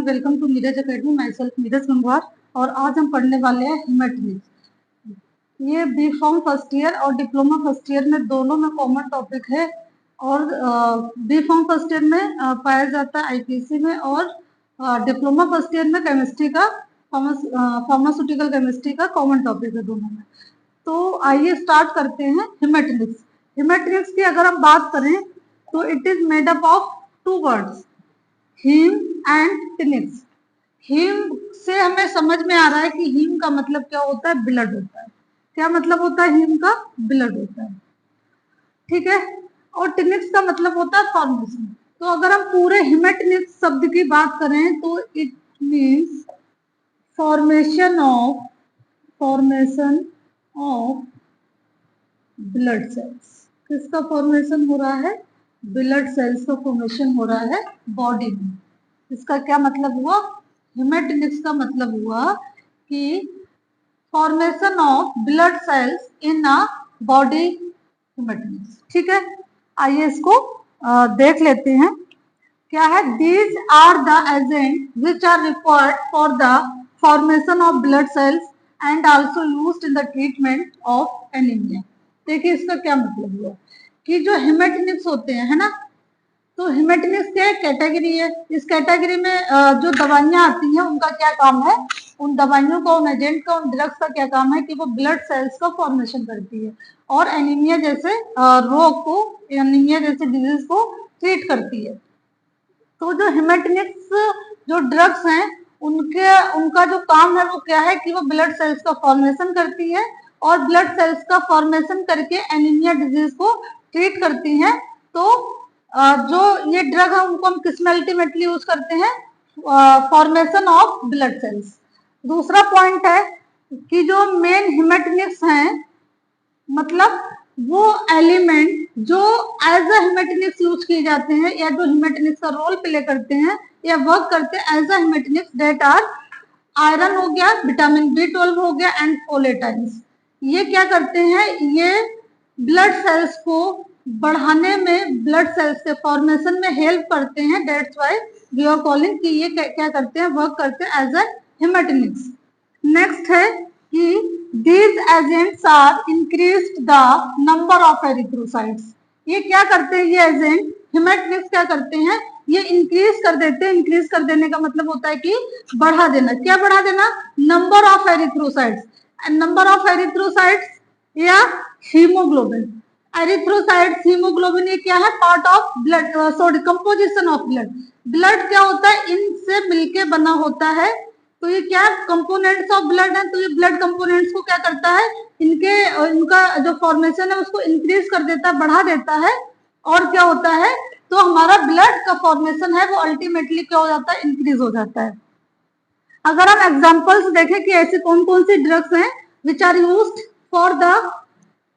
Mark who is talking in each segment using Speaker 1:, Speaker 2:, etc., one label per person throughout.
Speaker 1: Welcome to Neeraj academy. Myself Neeraj Gangwar. और आज हम पढ़ने वाले हैं हेमेटोनिक्स। ये बी फॉर्म फर्स्ट ईयर और डिप्लोमा फर्स्ट ईयर में दोनों में कॉमन टॉपिक है। और बी फॉर्म फर्स्ट ईयर में पाया जाता है आईपीसी में, और डिप्लोमा फर्स्ट ईयर में केमिस्ट्री का फार्मास्यूटिकल केमिस्ट्री का कॉमन टॉपिक है दोनों में। तो आइए स्टार्ट करते हैं हेमेटोनिक्स। हेमेटोनिक्स की अगर हम बात करें तो it is made up of two words, haem and tinics. Haem से हमें समझ में आ रहा है कि हीम का मतलब क्या होता है, ब्लड होता है। क्या मतलब होता है हीम का? ब्लड होता है, ठीक है। और टिनिक्स का मतलब होता है फॉर्मेशन। तो अगर हम पूरे हेमेटोनिक्स शब्द की बात करें तो it means formation of blood sales. किसका फॉर्मेशन हो रहा है? ब्लड सेल्स का फॉर्मेशन हो रहा है बॉडी में। इसका क्या मतलब हुआ? हेमेटोनिक्स का मतलब हुआ कि formation of blood cells in a body haematinics, ठीक है। आइए इसको देख लेते हैं क्या है। These are the agent which are required for the formation of blood cells and also used in the treatment of anaemia. देखिए इसका क्या मतलब हुआ कि जो हेमेटोनिक्स होते हैं, है ना, तो हेमेटोनिक्स क्या कैटेगरी है। इस कैटेगरी में जो दवाइयां आती हैं उनका क्या काम है, उन दवाइयों का, उन एजेंट का, उन ड्रग्स का क्या काम है कि वो ब्लड सेल्स का फॉर्मेशन करती है और एनीमिया जैसे रोग को, एनीमिया जैसे डिजीज को ट्रीट करती है। तो जो हेमेटोनिक्स जो ड्रग्स हैं उनका जो काम है वो क्या है कि वो ब्लड सेल्स का फॉर्मेशन करती है और ब्लड सेल्स का फॉर्मेशन करके एनीमिया डिजीज को ट्रीट करती हैं। तो जो ये ड्रग है उनको हम किस में अल्टीमेटली यूज करते हैं? Formation of blood sales. दूसरा पॉइंट है कि जो मेन हेमेटोनिक्स हैं, मतलब वो एलिमेंट जो एज अ हेमेटोनिक्स यूज किए जाते हैं या जो हेमेटोनिक्स का रोल प्ले करते हैं या वर्क करते हैं as a haematinics, that are iron हो गया, विटामिन B12 हो गया एंड फोलेट आयंस। ये क्या करते हैं? ये ब्लड सेल्स को बढ़ाने में, ब्लड सेल्स के फॉर्मेशन में हेल्प करते हैं। That's why we are calling कि ये क्या करते हैं, वर्क करते हैं एज अ हेमेटोनिक्स। नेक्स्ट है कि these agents are increased the number of erythrocytes। ये क्या करते हैं? ये एजेंट हेमेटोनिक्स क्या करते हैं? ये इंक्रीज कर देते हैं। इंक्रीज कर देने का मतलब होता है कि बढ़ा देना। क्या बढ़ा देना? Number of erythrocytes. Number of erythrocytes या हीमोग्लोबिन। एरिथ्रोसाइट्स, हीमोग्लोबिन, ये क्या है? Part of blood, sorry, composition of blood. Blood क्या होता है? इनसे मिलके बना होता है। तो ये क्या कंपोनेंट्स ऑफ ब्लड है। तो ये ब्लड कंपोनेंट्स को क्या करता है? इनका जो फॉर्मेशन है उसको इंक्रीज कर देता है, बढ़ा देता है। और क्या होता है? तो हमारा ब्लड का फॉर्मेशन है वो अल्टीमेटली क्या हो जाता है? इंक्रीज हो जाता है। अगर हम एग्जांपल्स देखें कि ऐसे कौन कौन सी ड्रग्स हैं which are used for the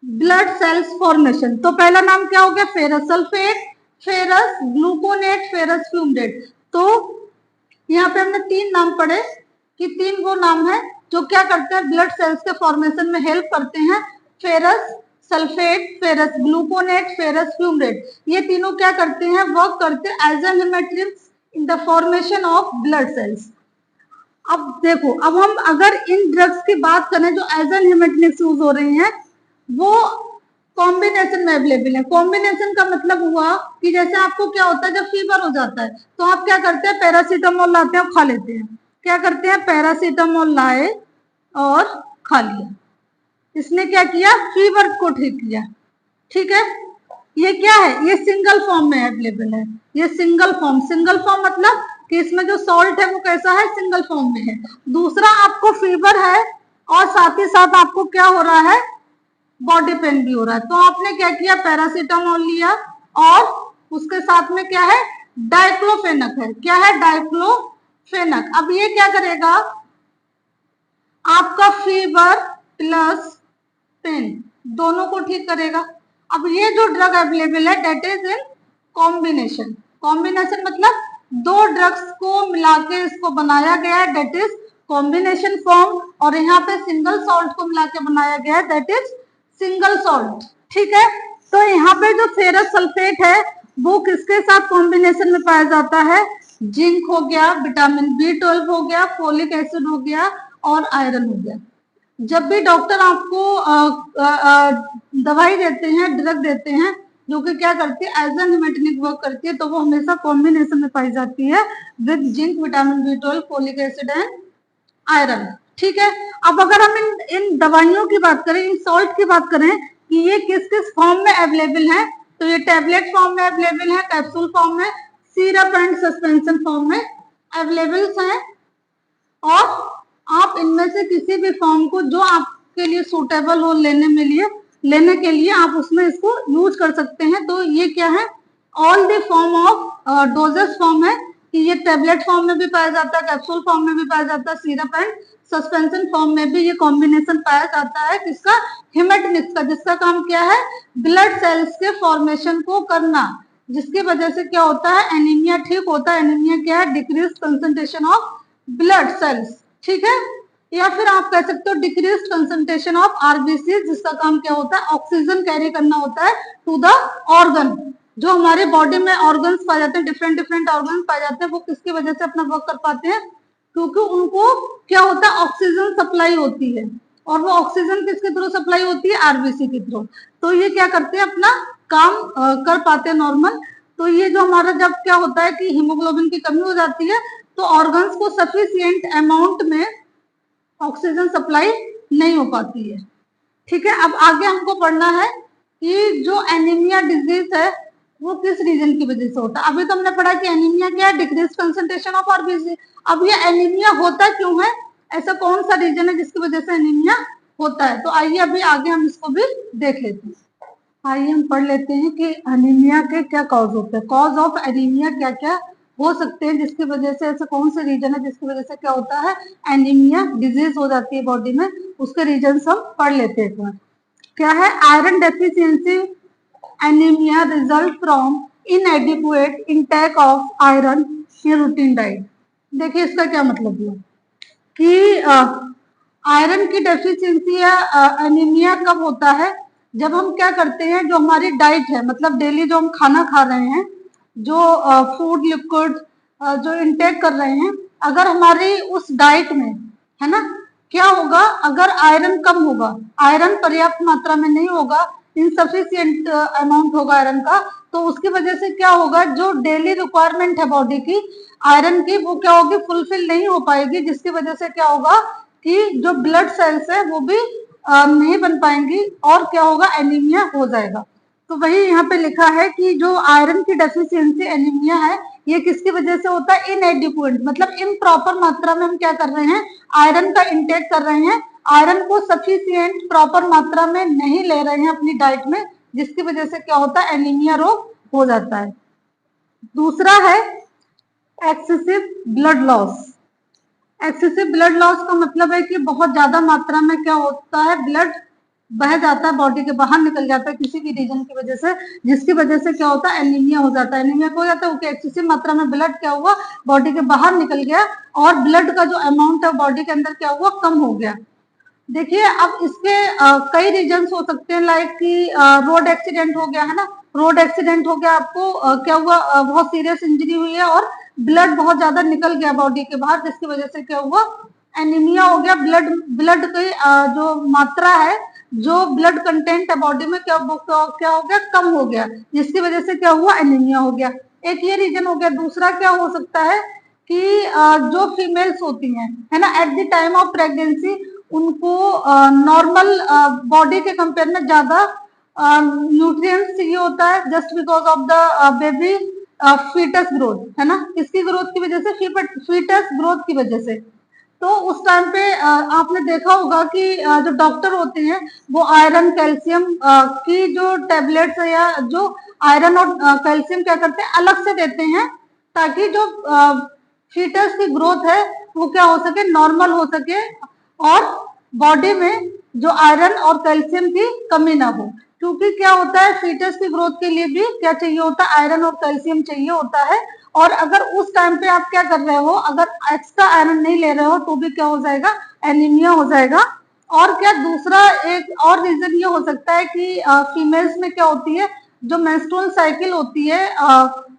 Speaker 1: blood cells formation, तो पहला नाम क्या हो गया? Ferrous sulphate, ferrous gluconate, ferrous fumarate. तो यहाँ पे हमने तीन नाम पढ़े कि तीन वो नाम है जो क्या करते हैं? ब्लड सेल्स के फॉर्मेशन में हेल्प करते हैं। Ferrous sulphate, ferrous gluconate, ferrous fumarate, ये तीनों क्या करते हैं? वर्क करते हैं as an haematinics in the formation of blood cells. अब देखो, अब हम अगर इन ड्रग्स की बात करें जो एज एन हेमेटोनिक्स यूज हो रही हैं, वो कॉम्बिनेशन में अवेलेबल है। कॉम्बिनेशन का मतलब हुआ कि जैसे आपको क्या होता है, जब फीवर हो जाता है तो आप क्या करते हैं? पैरासीटामोल लाते हैं और खा लेते हैं। क्या करते हैं? पैरासीटामोल लाए और खा लिया। इसने क्या किया? फीवर को ठीक किया, ठीक है। ये क्या है? ये सिंगल फॉर्म में अवेलेबल है। ये सिंगल फॉर्म मतलब कि इसमें जो सॉल्ट है वो कैसा है? सिंगल फॉर्म में है। दूसरा, आपको फीवर है और साथ ही साथ आपको क्या हो रहा है? बॉडी पेन भी हो रहा है। तो आपने क्या किया? पैरासीटामोल लिया और उसके साथ में क्या है? डाइक्लोफेनक है। क्या है? डाइक्लोफेनक। अब ये क्या करेगा? आपका फीवर प्लस पेन दोनों को ठीक करेगा। अब ये जो ड्रग अवेलेबल है that is in combination. Combination मतलब दो ड्रग्स को मिला के इसको बनाया गया है, दैट इज कॉम्बिनेशन फॉर्म। और यहाँ पे सिंगल सॉल्ट को मिला के बनाया गया है, दैट इज सिंगल सॉल्ट, ठीक है। तो यहाँ पे जो फेरस सल्फेट है वो किसके साथ कॉम्बिनेशन में पाया जाता है? जिंक हो गया, विटामिन B12 हो गया, फोलिक एसिड हो गया और आयरन हो गया। जब भी डॉक्टर आपको दवाई देते हैं, ड्रग देते हैं, जो कि क्या करती है, एज एन हिमेटनिक वर्क करती है, तो वो हमेशा कॉम्बिनेशन में पाई जाती है with zinc, vitamin B12, folic acid and iron. ठीक है, अब अगर हम इन दवाइयों की बात करें, इन सॉल्ट की बात करें कि ये किस किस फॉर्म में अवेलेबल है, तो ये टैबलेट फॉर्म में अवेलेबल है, कैप्सूल फॉर्म में, सिरप एंड सस्पेंशन फॉर्म में अवेलेबल है। और आप इनमें से किसी भी फॉर्म को जो आपके लिए सूटेबल हो लेने के लिए आप उसमें इसको यूज कर सकते हैं। तो ये क्या है, all the form of doses form है कि ये टैबलेट फॉर्म में भी पाया जाता है, कैप्सूल फॉर्म में भी पाया जाता है, सिरप एंड सस्पेंशन फॉर्म में भी ये कॉम्बिनेशन पाया जाता है। किसका, हिमेटनिक्स का, जिसका काम क्या है, ब्लड सेल्स के फॉर्मेशन को करना, जिसकी वजह से क्या होता है, एनीमिया ठीक होता है। एनीमिया क्या है, decrease concentration of blood sales. ठीक है, या फिर आप कह सकते हो डिक्रीज कंसंट्रेशन ऑफ आरबीसी, जिसका काम क्या होता है, ऑक्सीजन कैरी करना होता है टू द ऑर्गन। जो हमारे बॉडी में ऑर्गन्स पाए जाते हैं, डिफरेंट डिफरेंट ऑर्गन पाए जाते हैं, वो किसकी वजह से अपना वर्क कर पाते हैं, क्योंकि उनको क्या होता है, ऑक्सीजन सप्लाई होती है। और वो ऑक्सीजन किसके थ्रू सप्लाई होती है, आरबीसी के थ्रू। तो ये क्या करते हैं, अपना काम कर पाते हैं नॉर्मल। तो ये जो हमारा जब क्या होता है कि हीमोग्लोबिन की कमी हो जाती है, तो ऑर्गन्स को सफिशिएंट अमाउंट में ऑक्सीजन सप्लाई नहीं हो पाती है। ठीक है, अब आगे हमको पढ़ना है कि जो एनीमिया डिजीज है वो किस रीजन की वजह से होता है। अभी तो हमने पढ़ा कि एनीमिया क्या है, डिक्रीज कंसंट्रेशन ऑफ आरबीसी। अब ये एनीमिया होता क्यों है, ऐसा कौन सा रीजन है जिसकी वजह से एनीमिया होता है। तो आइए अभी आगे हम इसको भी देख लेते हैं। आइए हम पढ़ लेते हैं कि एनीमिया के क्या कॉज होते हैं, कॉज ऑफ एनीमिया क्या क्या हो सकते हैं, जिसकी वजह से, ऐसा कौन से रीजन है जिसकी वजह से क्या होता है, एनीमिया डिजीज हो जाती है बॉडी में। उसके रीजन हम पढ़ लेते हैं। क्या है, iron deficiency anaemia result from इनएडिक्वेट intake of iron in routine diet. देखिए इसका क्या मतलब है कि आयरन की डेफिशिएंसी या एनीमिया कब होता है, जब हम क्या करते हैं, जो हमारी डाइट है, मतलब डेली जो हम खाना खा रहे हैं, जो फूड लिक्विड जो इनटेक कर रहे हैं, अगर हमारी उस डाइट में, है ना, क्या होगा, अगर आयरन कम होगा, आयरन पर्याप्त मात्रा में नहीं होगा, इनसफिशिएंट अमाउंट होगा आयरन का, तो उसकी वजह से क्या होगा, जो डेली रिक्वायरमेंट है बॉडी की आयरन की, वो क्या होगी, फुलफिल नहीं हो पाएगी, जिसकी वजह से क्या होगा कि जो ब्लड सेल्स है वो भी नहीं बन पाएंगी और क्या होगा, एनीमिया हो जाएगा। तो वही यहाँ पे लिखा है कि जो आयरन की डेफिशिएंसी एनीमिया है, ये किसकी वजह से होता है, इनएडिक्वेट, मतलब इम्प्रॉपर मात्रा में हम क्या कर रहे हैं, आयरन का इंटेक कर रहे हैं, आयरन को सफिशिएंट प्रॉपर मात्रा में नहीं ले रहे हैं अपनी डाइट में, जिसकी वजह से क्या होता है, एनीमिया रोग हो जाता है। दूसरा है excessive blood loss. Excessive blood loss का मतलब है कि बहुत ज्यादा मात्रा में क्या होता है, ब्लड बह जाता है, बॉडी के बाहर निकल जाता है किसी भी रीजन की वजह से, जिसकी वजह से क्या होता है, एनीमिया हो जाता है। एनीमिया हो जाता है क्योंकि एक्सेसिव मात्रा में ब्लड क्या हुआ, बॉडी के बाहर निकल गया और ब्लड का जो अमाउंट है बॉडी के अंदर क्या हुआ, कम हो गया। देखिए अब इसके कई रीजन्स हो सकते हैं, लाइक कि रोड एक्सीडेंट हो गया, है ना, रोड एक्सीडेंट हो गया, आपको क्या हुआ, बहुत सीरियस इंजरी हुई है और ब्लड बहुत ज्यादा निकल गया बॉडी के बाहर, जिसकी वजह से क्या हुआ, एनीमिया हो गया। ब्लड ब्लड की जो मात्रा है, जो ब्लड कंटेंट है बॉडी में, क्या हो गया, कम हो गया, जिसकी वजह से क्या हुआ, एनीमिया हो गया। एक ये रीजन हो गया। दूसरा क्या हो सकता है कि जो फीमेल्स होती हैं, है ना, at the time of pregnancy उनको नॉर्मल बॉडी के कंपेयर में ज्यादा न्यूट्रिएंट्स चाहिए होता है, just because of the baby foetus growth, है ना, किसकी ग्रोथ की वजह से, फीटस ग्रोथ की वजह से। तो उस टाइम पे आपने देखा होगा कि जो डॉक्टर होते हैं वो आयरन कैल्शियम की जो टेबलेट्स है या जो आयरन और कैल्शियम क्या करते हैं, अलग से देते हैं, ताकि जो फीटस की ग्रोथ है वो क्या हो सके, नॉर्मल हो सके और बॉडी में जो आयरन और कैल्शियम की कमी ना हो। क्योंकि क्या होता है, फीटस की ग्रोथ के लिए भी क्या चाहिए होता है, आयरन और कैल्शियम चाहिए होता है। और अगर उस टाइम पे आप क्या कर रहे हो, अगर एक्स्ट्रा आयरन नहीं ले रहे हो तो भी क्या हो जाएगा, एनीमिया हो जाएगा। और क्या दूसरा एक और रीजन ये हो सकता है कि फीमेल्स में क्या होती है, जो मेंस्ट्रुअल साइकिल होती है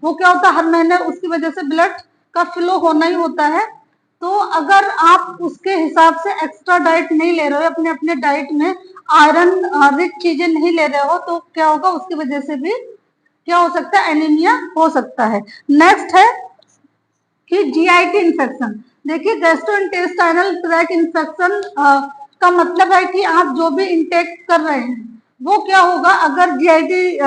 Speaker 1: वो क्या होता है, हर महीने उसकी वजह से ब्लड का फ्लो होना ही होता है। तो अगर आप उसके हिसाब से एक्स्ट्रा डाइट नहीं ले रहे हो, अपने अपने डाइट में आयरन रिच चीजें नहीं ले रहे हो, तो क्या होगा, उसकी वजह से भी क्या हो सकता है, एनीमिया हो सकता है। नेक्स्ट है कि जीआईटी इन्फेक्शन। देखिए गैस्ट्रोइंटेस्टाइनल ट्रैक्ट इन्फेक्शन का मतलब है कि आप जो भी इंटेक कर रहे हैं वो क्या होगा, अगर जीआईटी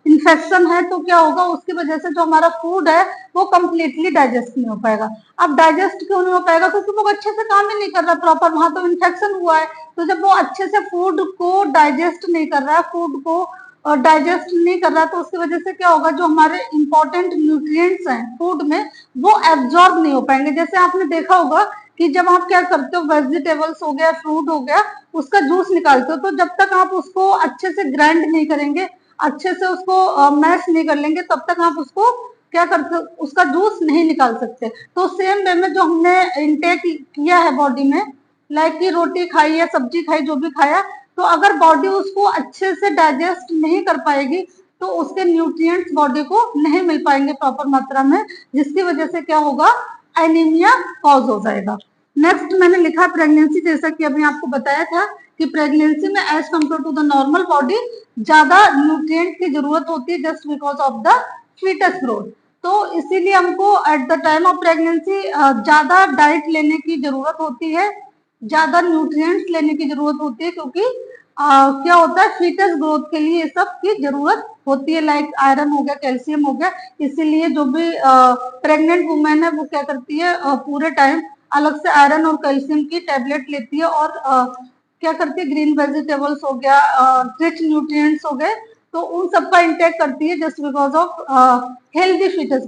Speaker 1: इन्फेक्शन है तो क्या होगा, उसकी वजह से जो हमारा फूड है वो कम्प्लीटली डाइजेस्ट नहीं हो पाएगा। अब डाइजेस्ट क्यों नहीं हो पाएगा, क्योंकि वो अच्छे से काम ही नहीं कर रहा प्रॉपर, वहां तो इन्फेक्शन हुआ है। तो जब वो अच्छे से फूड को डाइजेस्ट नहीं कर रहा है, फूड को डाइजेस्ट नहीं कर रहा है, तो उसकी वजह से क्या होगा, जो हमारे इंपॉर्टेंट न्यूट्रिएंट्स हैं फूड में वो एब्जॉर्ब नहीं हो पाएंगे। जैसे आपने देखा होगा कि जब आप क्या करते हो, वेजिटेबल्स हो गया, फ्रूट हो गया, उसका जूस निकालते हो, तो जब तक आप उसको अच्छे से ग्राइंड नहीं करेंगे, अच्छे से उसको मैश नहीं कर लेंगे, तब तक आप उसको क्या करते, उसका जूस नहीं निकाल सकते। तो सेम वे में जो हमने इंटेक किया है बॉडी में, लाइक की रोटी खाई या सब्जी खाई, जो भी खाया, तो अगर बॉडी उसको अच्छे से डाइजेस्ट नहीं कर पाएगी तो उसके न्यूट्रिएंट्स बॉडी को नहीं मिल पाएंगे प्रॉपर मात्रा में, जिसकी वजह से क्या होगा, एनीमिया कॉज हो जाएगा। नेक्स्ट मैंने लिखा प्रेगनेंसी, जैसा कि अभी आपको बताया था कि प्रेगनेंसी में as compare to the normal body ज्यादा न्यूट्रिएंट की जरूरत होती है, just because of the foetus growth. तो इसीलिए हमको at the time of pregnancy ज्यादा डाइट लेने की जरूरत होती है, ज्यादा न्यूट्रिएंट्स लेने की जरूरत होती है, क्योंकि क्या होता है, फीटस ग्रोथ के लिए ये सब की जरूरत होती है, लाइक आयरन हो गया, कैल्शियम हो गया। इसीलिए जो भी प्रेग्नेंट वुमेन है वो क्या करती है, पूरे टाइम अलग से आयरन और कैल्शियम की टेबलेट लेती है, और क्या करती है, ग्रीन वेजिटेबल्स हो गया, रिच न्यूट्रिएंट्स हो गए, तो उन सब का इंटेक करती है, just because of healthy foetus.